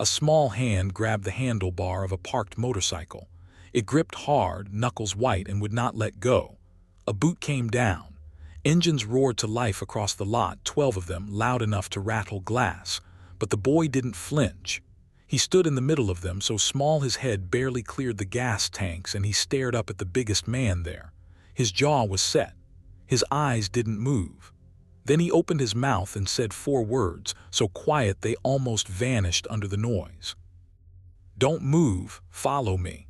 A small hand grabbed the handlebar of a parked motorcycle. It gripped hard, knuckles white, and would not let go. A boot came down. Engines roared to life across the lot, 12 of them, loud enough to rattle glass. But the boy didn't flinch. He stood in the middle of them, so small his head barely cleared the gas tanks, and he stared up at the biggest man there. His jaw was set. His eyes didn't move. Then he opened his mouth and said 4 words, so quiet they almost vanished under the noise. "Don't move, follow me."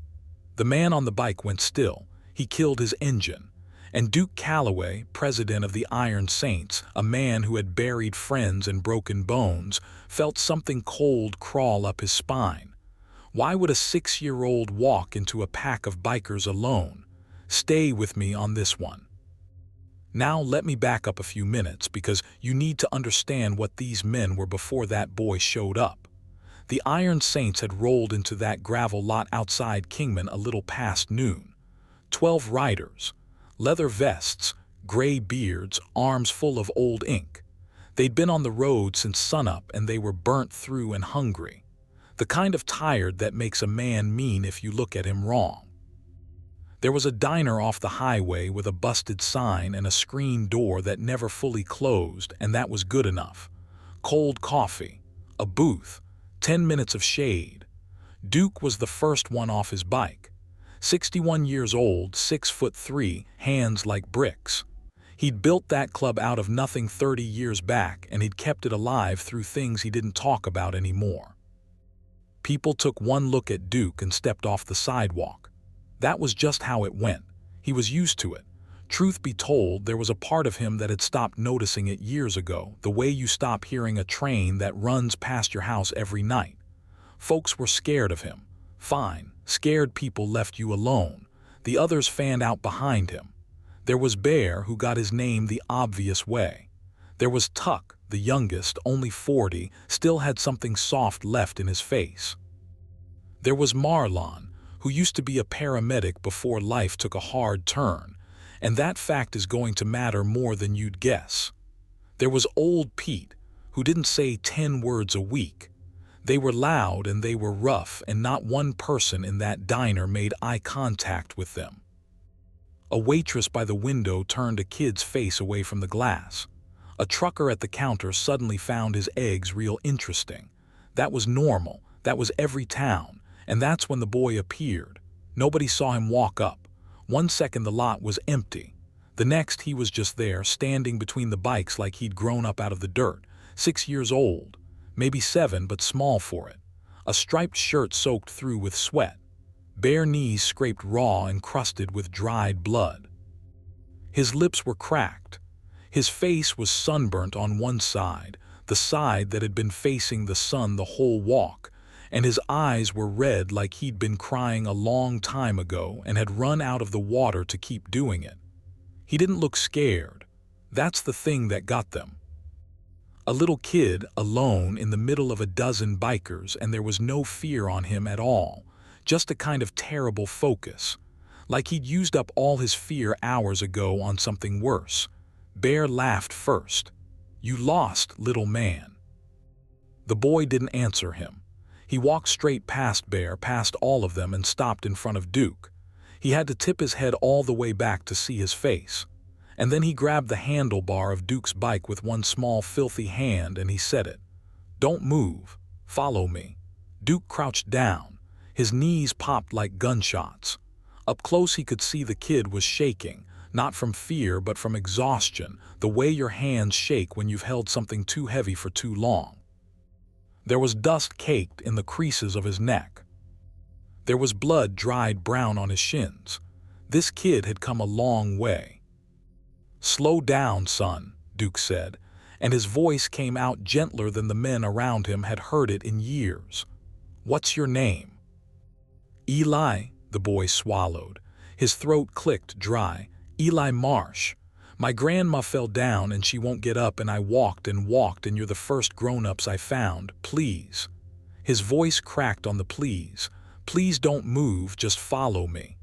The man on the bike went still. He killed his engine. And Duke Calloway, president of the Iron Saints, a man who had buried friends and broken bones, felt something cold crawl up his spine. Why would a 6-year-old walk into a pack of bikers alone? Stay with me on this one. Now let me back up a few minutes, because you need to understand what these men were before that boy showed up. The Iron Saints had rolled into that gravel lot outside Kingman a little past noon. 12 riders. Leather vests, gray beards, arms full of old ink. They'd been on the road since sunup, and they were burnt through and hungry. The kind of tired that makes a man mean if you look at him wrong. There was a diner off the highway with a busted sign and a screen door that never fully closed, and that was good enough. Cold coffee, a booth, 10 minutes of shade. Duke was the first one off his bike. 61 years old, 6'3", hands like bricks. He'd built that club out of nothing 30 years back, and he'd kept it alive through things he didn't talk about anymore. People took one look at Duke and stepped off the sidewalk. That was just how it went. He was used to it. Truth be told, there was a part of him that had stopped noticing it years ago, the way you stop hearing a train that runs past your house every night. Folks were scared of him. Fine, scared people left you alone. The others fanned out behind him. There was Bear, who got his name the obvious way. There was Tuck, the youngest, only 40, still had something soft left in his face. There was Marlon, who used to be a paramedic before life took a hard turn, and that fact is going to matter more than you'd guess. There was Old Pete, who didn't say 10 words a week. They were loud and they were rough, and not one person in that diner made eye contact with them. A waitress by the window turned a kid's face away from the glass. A trucker at the counter suddenly found his eggs real interesting. That was normal. That was every town. And that's when the boy appeared. Nobody saw him walk up. 1 second the lot was empty. The next he was just there, standing between the bikes like he'd grown up out of the dirt. 6 years old. Maybe 7, but small for it. A striped shirt soaked through with sweat. Bare knees scraped raw and crusted with dried blood. His lips were cracked. His face was sunburnt on one side, the side that had been facing the sun the whole walk, and his eyes were red like he'd been crying a long time ago and had run out of the water to keep doing it. He didn't look scared. That's the thing that got them. A little kid, alone in the middle of a dozen bikers, and there was no fear on him at all, just a kind of terrible focus, like he'd used up all his fear hours ago on something worse. Bear laughed first. "You lost, little man." The boy didn't answer him. He walked straight past Bear, past all of them, and stopped in front of Duke. He had to tip his head all the way back to see his face. And then he grabbed the handlebar of Duke's bike with one small filthy hand, and he said it. "Don't move. Follow me." Duke crouched down. His knees popped like gunshots. Up close he could see the kid was shaking, not from fear but from exhaustion, the way your hands shake when you've held something too heavy for too long. There was dust caked in the creases of his neck. There was blood dried brown on his shins. This kid had come a long way. "Slow down, son," Duke said, and his voice came out gentler than the men around him had heard it in years. "What's your name?" "Eli," the boy swallowed. His throat clicked dry. "Eli Marsh. My grandma fell down and she won't get up, and I walked and walked, and you're the first grown-ups I found. Please." His voice cracked on the please. "Please don't move, just follow me."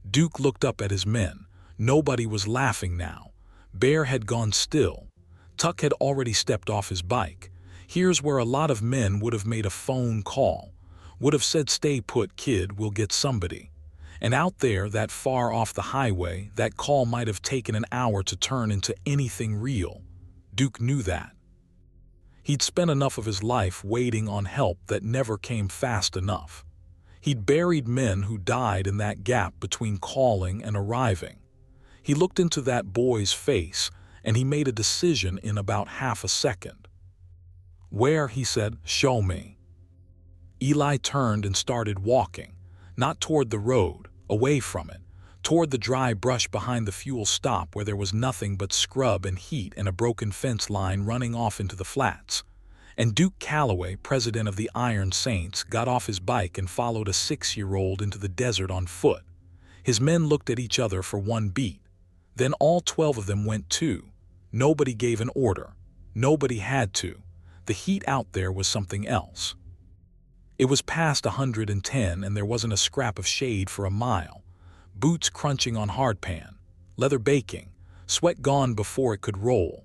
Duke looked up at his men. Nobody was laughing now. Bear had gone still. Tuck had already stepped off his bike. Here's where a lot of men would have made a phone call, would have said, "Stay put, kid, we'll get somebody." And out there, that far off the highway, that call might have taken an hour to turn into anything real. Duke knew that. He'd spent enough of his life waiting on help that never came fast enough. He'd buried men who died in that gap between calling and arriving. He looked into that boy's face, and he made a decision in about half a second. "Where?" he said. "Show me." Eli turned and started walking, not toward the road, away from it, toward the dry brush behind the fuel stop where there was nothing but scrub and heat and a broken fence line running off into the flats. And Duke Calloway, president of the Iron Saints, got off his bike and followed a 6-year-old into the desert on foot. His men looked at each other for one beat. Then all 12 of them went too. Nobody gave an order. Nobody had to. The heat out there was something else. It was past 110 and there wasn't a scrap of shade for a mile. Boots crunching on hardpan, leather baking, sweat gone before it could roll.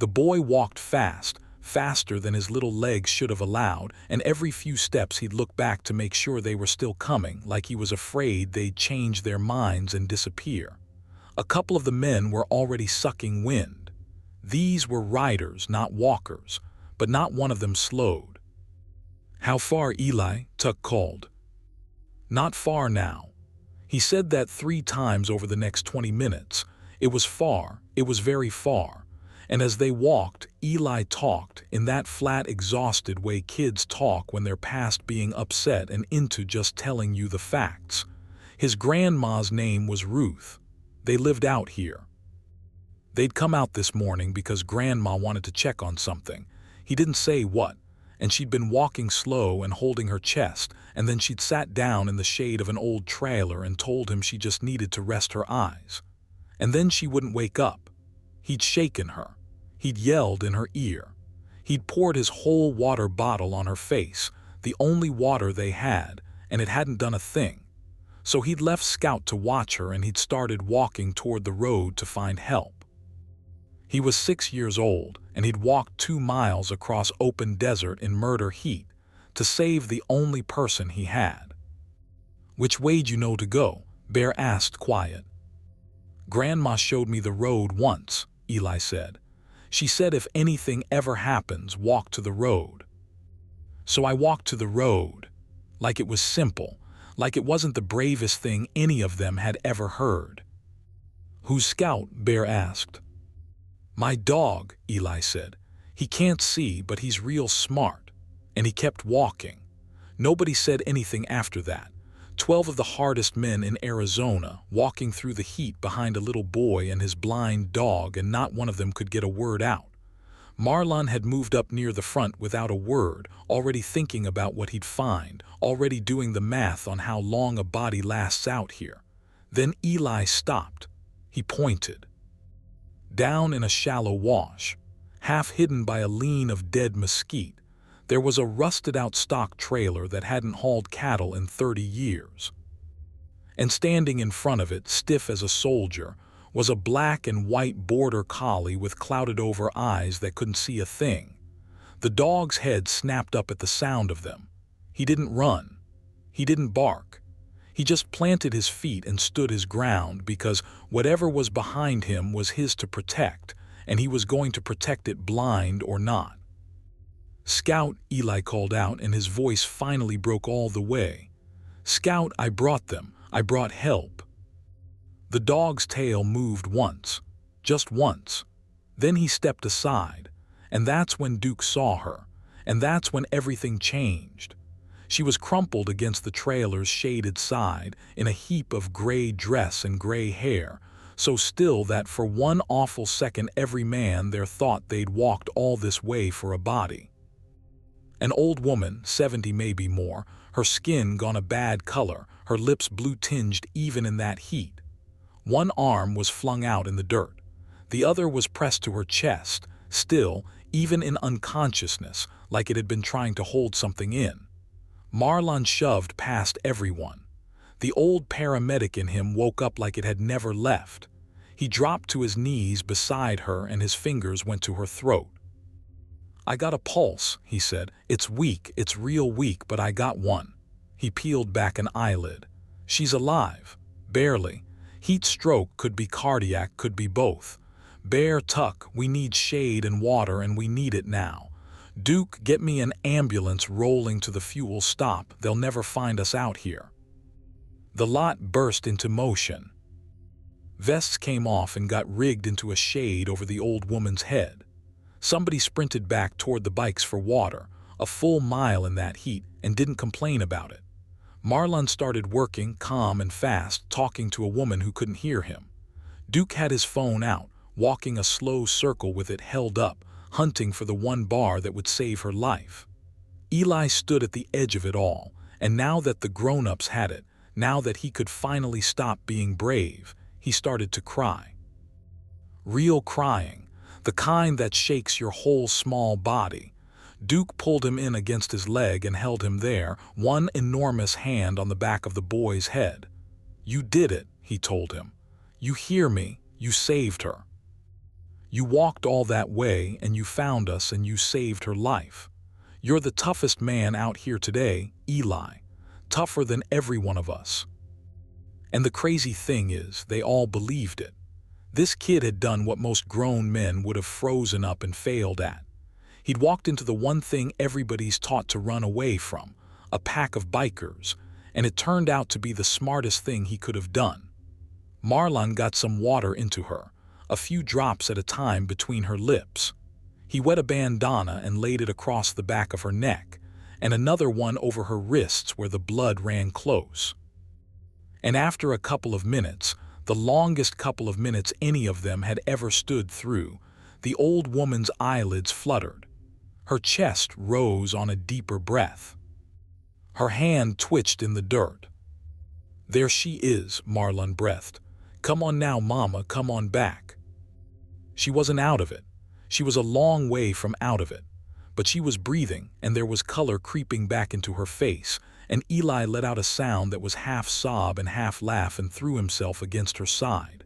The boy walked fast, faster than his little legs should have allowed, and every few steps he'd look back to make sure they were still coming, like he was afraid they'd change their minds and disappear. A couple of the men were already sucking wind. These were riders, not walkers, but not one of them slowed. "How far, Eli?" Tuck called. "Not far now." He said that 3 times over the next 20 minutes. It was far, it was very far. And as they walked, Eli talked in that flat, exhausted way kids talk when they're past being upset and into just telling you the facts. His grandma's name was Ruth. They lived out here. They'd come out this morning because Grandma wanted to check on something. He didn't say what. And she'd been walking slow and holding her chest, and then she'd sat down in the shade of an old trailer and told him she just needed to rest her eyes. And then she wouldn't wake up. He'd shaken her. He'd yelled in her ear. He'd poured his whole water bottle on her face, the only water they had, and it hadn't done a thing. So he'd left Scout to watch her and he'd started walking toward the road to find help. He was 6 years old, and he'd walked 2 miles across open desert in murder heat to save the only person he had. "Which way'd you know to go?" Bear asked quiet. "Grandma showed me the road once," Eli said. "She said if anything ever happens, walk to the road." So I walked to the road, like it was simple, like it wasn't the bravest thing any of them had ever heard. "Who's Scout?" Bear asked. "My dog," Eli said. "He can't see, but he's real smart." And he kept walking. Nobody said anything after that. 12 of the hardest men in Arizona, walking through the heat behind a little boy and his blind dog, and not one of them could get a word out. Marlon had moved up near the front without a word, already thinking about what he'd find, already doing the math on how long a body lasts out here. Then Eli stopped. He pointed. Down in a shallow wash, half hidden by a lean of dead mesquite, there was a rusted-out stock trailer that hadn't hauled cattle in 30 years. And standing in front of it, stiff as a soldier, was a black and white border collie with clouded-over eyes that couldn't see a thing. The dog's head snapped up at the sound of them. He didn't run. He didn't bark. He just planted his feet and stood his ground because whatever was behind him was his to protect, and he was going to protect it blind or not. "Scout," Eli called out, and his voice finally broke all the way. "Scout, I brought them. I brought help." The dog's tail moved once, just once. Then he stepped aside, and that's when Duke saw her, and that's when everything changed. She was crumpled against the trailer's shaded side in a heap of gray dress and gray hair, so still that for one awful second every man there thought they'd walked all this way for a body. An old woman, 70 maybe more, her skin gone a bad color, her lips blue-tinged even in that heat. One arm was flung out in the dirt. The other was pressed to her chest, still, even in unconsciousness, like it had been trying to hold something in. Marlon shoved past everyone. The old paramedic in him woke up like it had never left. He dropped to his knees beside her and his fingers went to her throat. "I got a pulse," he said. "It's weak, it's real weak, but I got one." He peeled back an eyelid. "She's alive. Barely. Heat stroke, could be cardiac, could be both. Bear, Tuck, we need shade and water, and we need it now. Duke, get me an ambulance rolling to the fuel stop. They'll never find us out here." The lot burst into motion. Vests came off and got rigged into a shade over the old woman's head. Somebody sprinted back toward the bikes for water, a full mile in that heat, and didn't complain about it. Marlon started working, calm and fast, talking to a woman who couldn't hear him. Duke had his phone out, walking a slow circle with it held up, hunting for the one bar that would save her life. Eli stood at the edge of it all, and now that the grown-ups had it, now that he could finally stop being brave, he started to cry. Real crying, the kind that shakes your whole small body. Duke pulled him in against his leg and held him there, one enormous hand on the back of the boy's head. "You did it," he told him. "You hear me, you saved her. You walked all that way and you found us and you saved her life. You're the toughest man out here today, Eli. Tougher than every one of us." And the crazy thing is, they all believed it. This kid had done what most grown men would have frozen up and failed at. He'd walked into the one thing everybody's taught to run away from, a pack of bikers, and it turned out to be the smartest thing he could have done. Marlon got some water into her, a few drops at a time between her lips. He wet a bandana and laid it across the back of her neck, and another one over her wrists where the blood ran close. And after a couple of minutes, the longest couple of minutes any of them had ever stood through, the old woman's eyelids fluttered. Her chest rose on a deeper breath. Her hand twitched in the dirt. "There she is," Marlon breathed. "Come on now, Mama, come on back." She wasn't out of it. She was a long way from out of it. But she was breathing, and there was color creeping back into her face, and Eli let out a sound that was half sob and half laugh and threw himself against her side.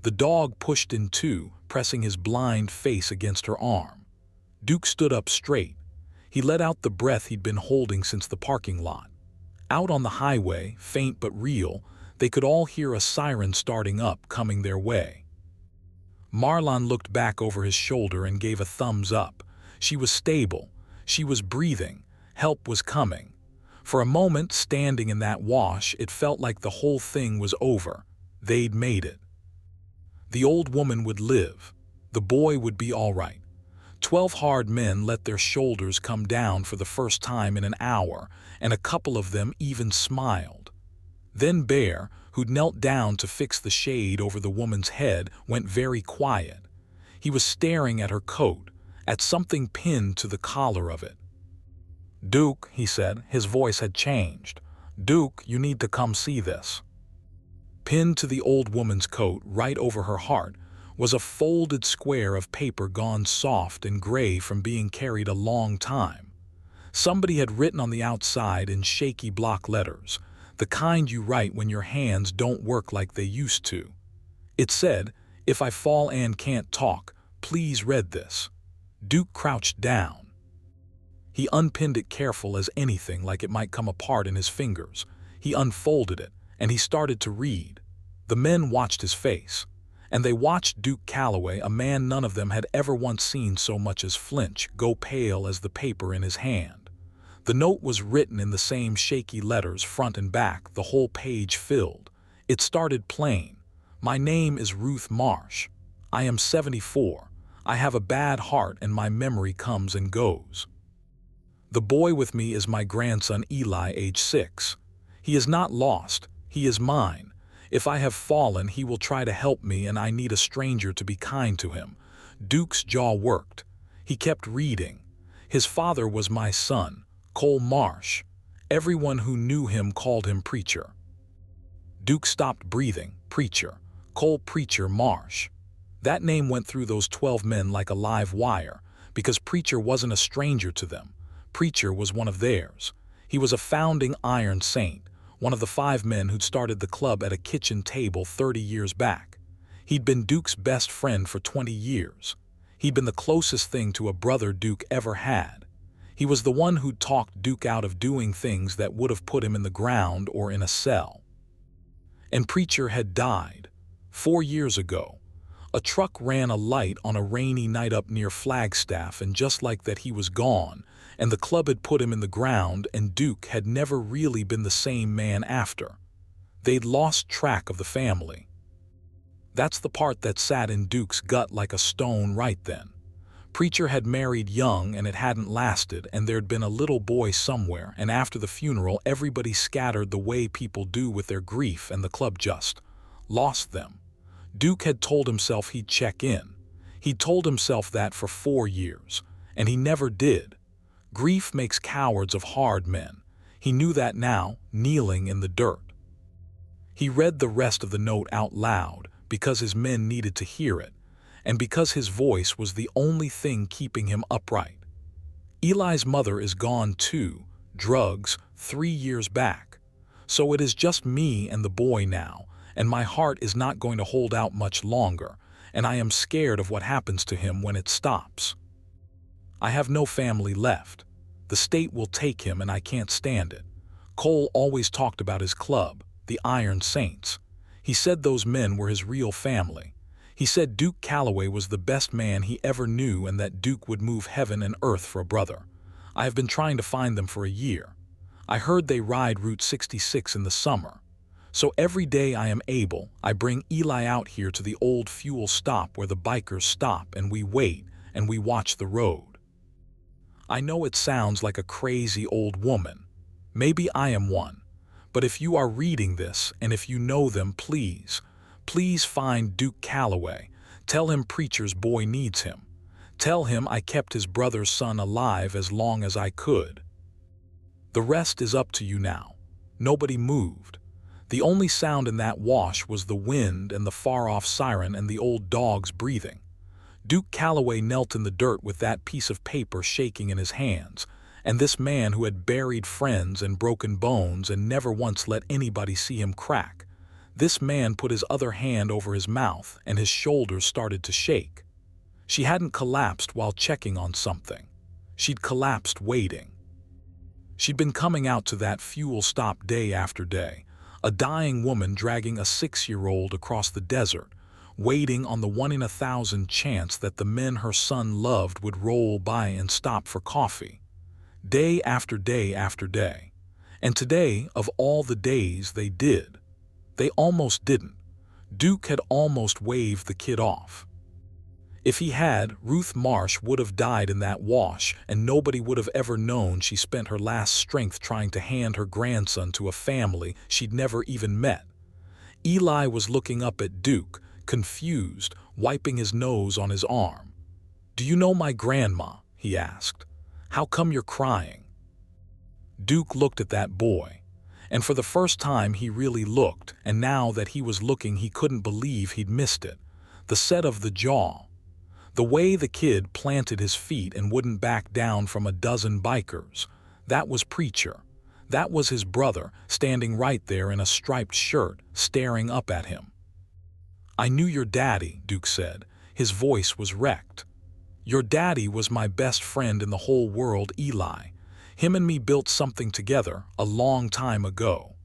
The dog pushed in too, pressing his blind face against her arm. Duke stood up straight. He let out the breath he'd been holding since the parking lot. Out on the highway, faint but real, they could all hear a siren starting up, coming their way. Marlon looked back over his shoulder and gave a thumbs up. She was stable. She was breathing. Help was coming. For a moment, standing in that wash, it felt like the whole thing was over. They'd made it. The old woman would live. The boy would be all right. 12 hard men let their shoulders come down for the first time in an hour, and a couple of them even smiled. Then Bear, who'd knelt down to fix the shade over the woman's head, went very quiet. He was staring at her coat, at something pinned to the collar of it. "Duke," he said, his voice had changed. "Duke, you need to come see this." Pinned to the old woman's coat, right over her heart, was a folded square of paper gone soft and gray from being carried a long time. Somebody had written on the outside in shaky block letters, the kind you write when your hands don't work like they used to. It said, "If I fall and can't talk, please read this." Duke crouched down. He unpinned it careful as anything, like it might come apart in his fingers. He unfolded it, and he started to read. The men watched his face, and they watched Duke Calloway, a man none of them had ever once seen so much as flinch, go pale as the paper in his hand. The note was written in the same shaky letters, front and back, the whole page filled. It started plain. "My name is Ruth Marsh. I am 74. I have a bad heart and my memory comes and goes. The boy with me is my grandson Eli, age 6. He is not lost. He is mine. If I have fallen, he will try to help me, and I need a stranger to be kind to him." Duke's jaw worked. He kept reading. "His father was my son, Cole Marsh. Everyone who knew him called him Preacher." Duke stopped breathing. Preacher. Cole Preacher Marsh. That name went through those 12 men like a live wire, because Preacher wasn't a stranger to them. Preacher was one of theirs. He was a founding Iron Saint, one of the 5 men who'd started the club at a kitchen table 30 years back. He'd been Duke's best friend for 20 years. He'd been the closest thing to a brother Duke ever had. He was the one who'd talked Duke out of doing things that would have put him in the ground or in a cell. And Preacher had died 4 years ago. A truck ran a light on a rainy night up near Flagstaff, and just like that he was gone, and the club had put him in the ground, and Duke had never really been the same man after. They'd lost track of the family. That's the part that sat in Duke's gut like a stone right then. Preacher had married young and it hadn't lasted, and there'd been a little boy somewhere, and after the funeral everybody scattered the way people do with their grief, and the club just lost them. Duke had told himself he'd check in. He'd told himself that for 4 years, and he never did. Grief makes cowards of hard men. He knew that now, kneeling in the dirt. He read the rest of the note out loud because his men needed to hear it, and because his voice was the only thing keeping him upright. Eli's mother is gone too, drugs, 3 years back. So it is just me and the boy now, and my heart is not going to hold out much longer, and I am scared of what happens to him when it stops. I have no family left. The state will take him and I can't stand it. Cole always talked about his club, the Iron Saints. He said those men were his real family. He said Duke Calloway was the best man he ever knew, and that Duke would move heaven and earth for a brother. I have been trying to find them for a year. I heard they ride Route 66 in the summer. So every day I am able, I bring Eli out here to the old fuel stop where the bikers stop, and we wait and we watch the road. I know it sounds like a crazy old woman. Maybe I am one. But if you are reading this, and if you know them, please find Duke Calloway. Tell him Preacher's boy needs him. Tell him I kept his brother's son alive as long as I could. The rest is up to you now. Nobody moved. The only sound in that wash was the wind and the far-off siren and the old dog's breathing. Duke Calloway knelt in the dirt with that piece of paper shaking in his hands, and this man who had buried friends and broken bones and never once let anybody see him crack, this man put his other hand over his mouth and his shoulders started to shake. She hadn't collapsed while checking on something. She'd collapsed waiting. She'd been coming out to that fuel stop day after day, a dying woman dragging a 6-year-old across the desert, waiting on the 1 in 1,000 chance that the men her son loved would roll by and stop for coffee. Day after day after day. And today, of all the days, they did. They almost didn't. Duke had almost waved the kid off. If he had, Ruth Marsh would have died in that wash, and nobody would have ever known she spent her last strength trying to hand her grandson to a family she'd never even met. Eli was looking up at Duke, confused, wiping his nose on his arm. "Do you know my grandma?" he asked. "How come you're crying?" Duke looked at that boy, and for the first time he really looked, and now that he was looking he couldn't believe he'd missed it. The set of the jaw. The way the kid planted his feet and wouldn't back down from a dozen bikers. That was Preacher. That was his brother, standing right there in a striped shirt, staring up at him. "I knew your daddy," Duke said. His voice was wrecked. "Your daddy was my best friend in the whole world, Eli. Him and me built something together a long time ago.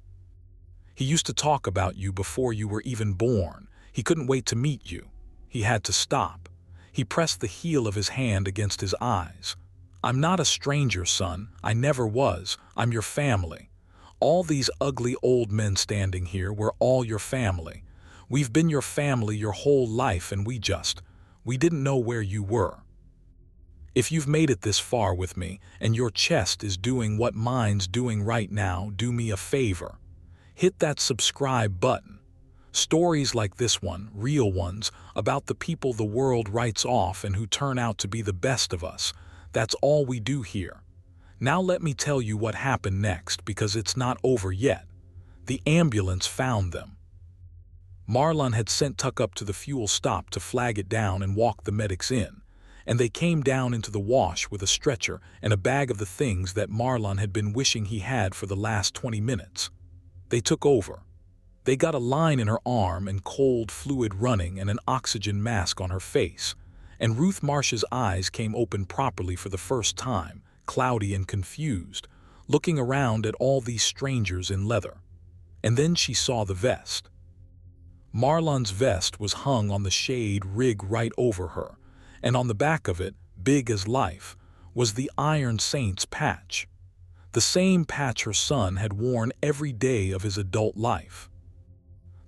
He used to talk about you before you were even born. He couldn't wait to meet you. He had to stop." He pressed the heel of his hand against his eyes. "I'm not a stranger, son. I never was. I'm your family. All these ugly old men standing here were all your family. We've been your family your whole life, and we didn't know where you were. If you've made it this far with me, and your chest is doing what mine's doing right now, do me a favor. Hit that subscribe button. Stories like this one, real ones, about the people the world writes off and who turn out to be the best of us. That's all we do here. Now let me tell you what happened next, because it's not over yet. The ambulance found them. Marlon had sent Tuck up to the fuel stop to flag it down and walk the medics in, and they came down into the wash with a stretcher and a bag of the things that Marlon had been wishing he had for the last 20 minutes. They took over. They got a line in her arm and cold fluid running and an oxygen mask on her face, And Ruth Marsh's eyes came open properly for the first time, cloudy and confused, looking around at all these strangers in leather. And then she saw the vest. Marlon's vest was hung on the shade rig right over her, and on the back of it, big as life, was the Iron Saints patch. The same patch her son had worn every day of his adult life.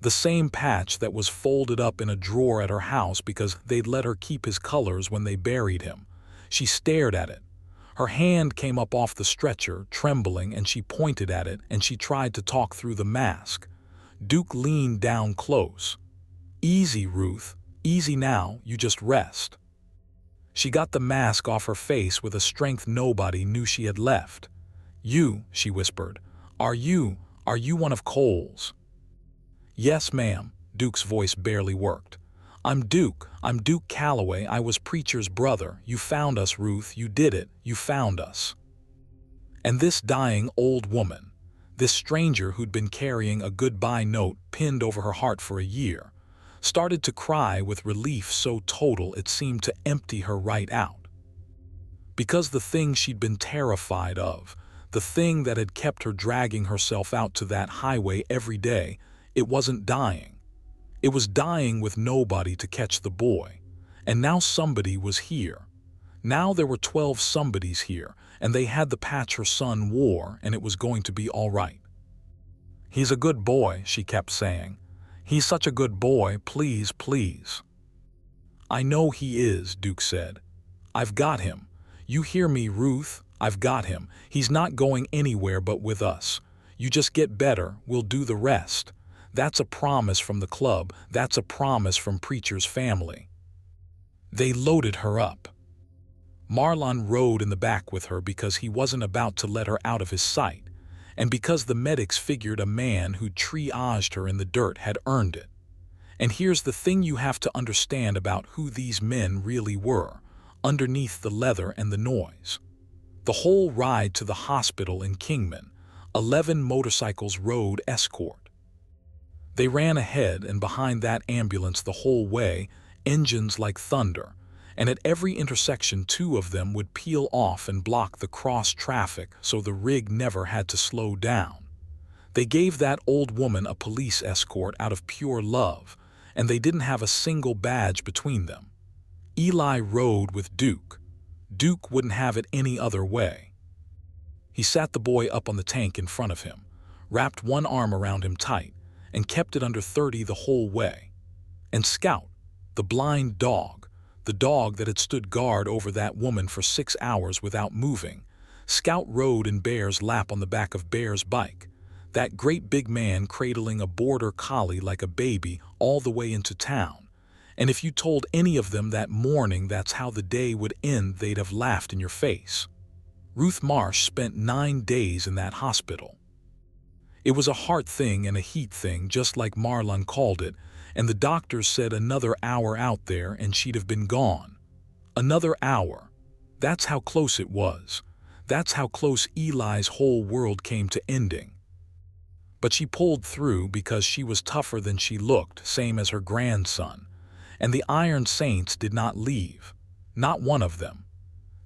The same patch that was folded up in a drawer at her house because they'd let her keep his colors when they buried him. She stared at it. Her hand came up off the stretcher, trembling, and she pointed at it and she tried to talk through the mask. Duke leaned down close. "Easy, Ruth. Easy now, you just rest." She got the mask off her face with a strength nobody knew she had left. "You," she whispered, are you one of Cole's?" "Yes, ma'am." Duke's voice barely worked. I'm Duke Calloway. I was Preacher's brother. You found us, Ruth. You did it. You found us." And this dying old woman, this stranger who'd been carrying a goodbye note pinned over her heart for a year, started to cry with relief so total it seemed to empty her right out. Because the thing she'd been terrified of, the thing that had kept her dragging herself out to that highway every day, it wasn't dying. It was dying with nobody to catch the boy. And now somebody was here. Now there were 12 somebodies here, and they had the patch her son wore, and it was going to be all right. "He's a good boy," she kept saying. "He's such a good boy, please, please." "I know he is," Duke said. "I've got him. You hear me, Ruth? I've got him. He's not going anywhere but with us. You just get better, we'll do the rest. That's a promise from the club. That's a promise from Preacher's family." They loaded her up. Marlon rode in the back with her because he wasn't about to let her out of his sight, and because the medics figured a man who'd triaged her in the dirt had earned it. And here's the thing you have to understand about who these men really were, underneath the leather and the noise. The whole ride to the hospital in Kingman, 11 motorcycles rode escort. They ran ahead and behind that ambulance the whole way, engines like thunder, and at every intersection 2 of them would peel off and block the cross traffic so the rig never had to slow down. They gave that old woman a police escort out of pure love, and they didn't have a single badge between them. Eli rode with Duke. Duke wouldn't have it any other way. He sat the boy up on the tank in front of him, wrapped one arm around him tight, and kept it under 30 the whole way. And Scout, the blind dog, the dog that had stood guard over that woman for 6 hours without moving, Scout rode in Bear's lap on the back of Bear's bike, that great big man cradling a border collie like a baby all the way into town. And if you told any of them that morning that's how the day would end, they'd have laughed in your face. Ruth Marsh spent 9 days in that hospital. It was a heart thing and a heat thing, just like Marlon called it, and the doctors said another hour out there and she'd have been gone. Another hour. That's how close it was. That's how close Eli's whole world came to ending. But she pulled through because she was tougher than she looked, same as her grandson. And the Iron Saints did not leave. Not one of them.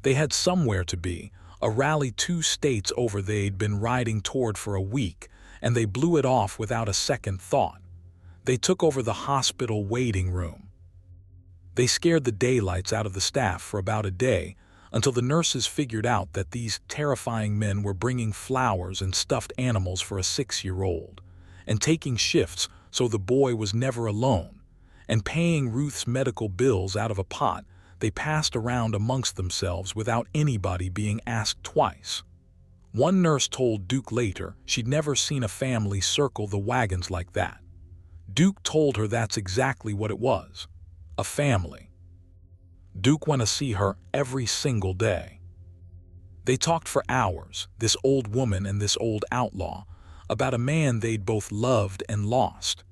They had somewhere to be, a rally 2 states over they'd been riding toward for a week, and they blew it off without a second thought. They took over the hospital waiting room. They scared the daylights out of the staff for about a day, until the nurses figured out that these terrifying men were bringing flowers and stuffed animals for a 6-year-old, and taking shifts so the boy was never alone, and paying Ruth's medical bills out of a pot they passed around amongst themselves without anybody being asked twice. One nurse told Duke later she'd never seen a family circle the wagons like that. Duke told her that's exactly what it was, a family. Duke went to see her every single day. They talked for hours, this old woman and this old outlaw, about a man they'd both loved and lost.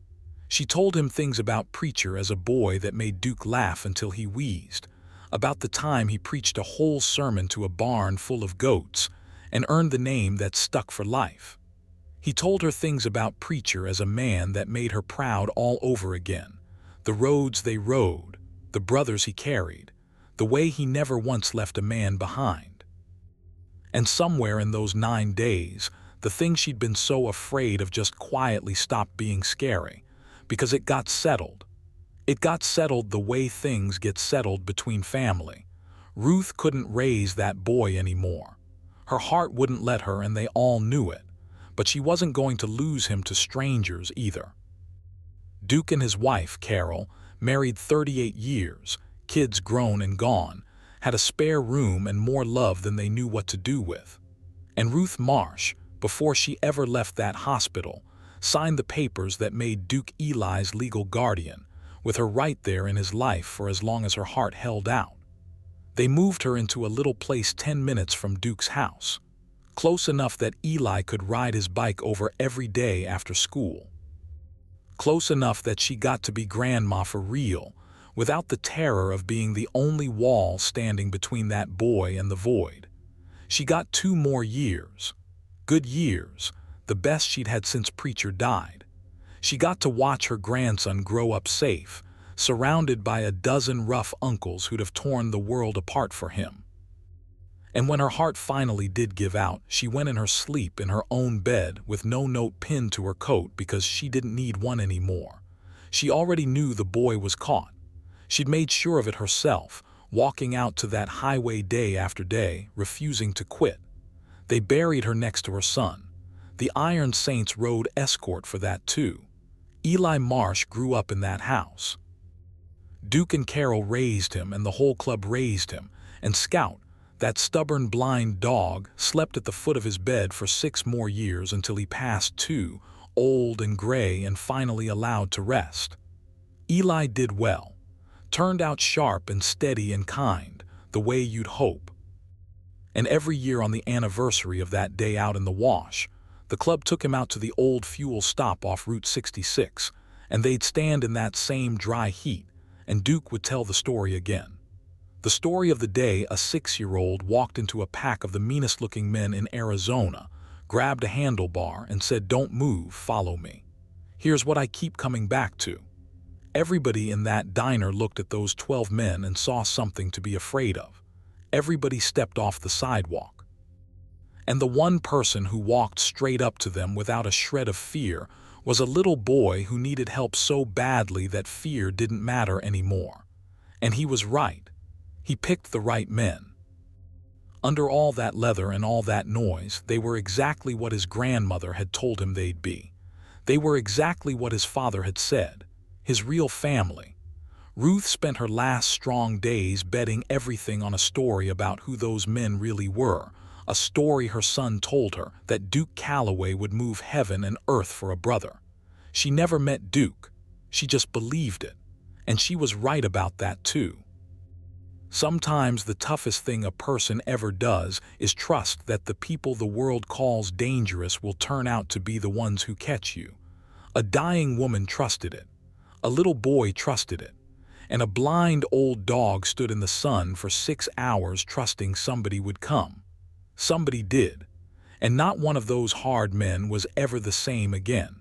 She told him things about Preacher as a boy that made Duke laugh until he wheezed, about the time he preached a whole sermon to a barn full of goats and earned the name that stuck for life. He told her things about Preacher as a man that made her proud all over again, the roads they rode, the brothers he carried, the way he never once left a man behind. And somewhere in those 9 days, the thing she'd been so afraid of just quietly stopped being scary, because it got settled. It got settled the way things get settled between family. Ruth couldn't raise that boy anymore. Her heart wouldn't let her, and they all knew it. But she wasn't going to lose him to strangers either. Duke and his wife, Carol, married 38 years, kids grown and gone, had a spare room and more love than they knew what to do with. And Ruth Marsh, before she ever left that hospital, signed the papers that made Duke Eli's legal guardian, with her right there in his life for as long as her heart held out. They moved her into a little place 10 minutes from Duke's house, close enough that Eli could ride his bike over every day after school. Close enough that she got to be grandma for real, without the terror of being the only wall standing between that boy and the void. She got 2 more years. Good years, the best she'd had since Preacher died. She got to watch her grandson grow up safe, surrounded by a dozen rough uncles who'd have torn the world apart for him. And when her heart finally did give out, she went in her sleep in her own bed with no note pinned to her coat because she didn't need one anymore. She already knew the boy was caught. She'd made sure of it herself, walking out to that highway day after day, refusing to quit. They buried her next to her son. The Iron Saints rode escort for that too. Eli Marsh grew up in that house. Duke and Carol raised him, and the whole club raised him, and Scout, that stubborn blind dog, slept at the foot of his bed for 6 more years until he passed too, old and gray and finally allowed to rest. Eli did well, turned out sharp and steady and kind, the way you'd hope. And every year on the anniversary of that day out in the wash, the club took him out to the old fuel stop off Route 66, and they'd stand in that same dry heat, and Duke would tell the story again. The story of the day a 6-year-old walked into a pack of the meanest-looking men in Arizona, grabbed a handlebar, and said, "Don't move, follow me." Here's what I keep coming back to. Everybody in that diner looked at those 12 men and saw something to be afraid of. Everybody stepped off the sidewalk. And the one person who walked straight up to them without a shred of fear was a little boy who needed help so badly that fear didn't matter anymore. And he was right. He picked the right men. Under all that leather and all that noise, they were exactly what his grandmother had told him they'd be. They were exactly what his father had said, his real family. Ruth spent her last strong days betting everything on a story about who those men really were, a story her son told her, that Duke Calloway would move heaven and earth for a brother. She never met Duke. She just believed it. And she was right about that too. Sometimes the toughest thing a person ever does is trust that the people the world calls dangerous will turn out to be the ones who catch you. A dying woman trusted it. A little boy trusted it. And a blind old dog stood in the sun for 6 hours trusting somebody would come. Somebody did. And not one of those hard men was ever the same again.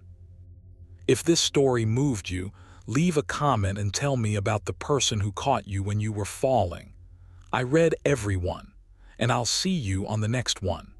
If this story moved you, leave a comment and tell me about the person who caught you when you were falling. I read every one, and I'll see you on the next one.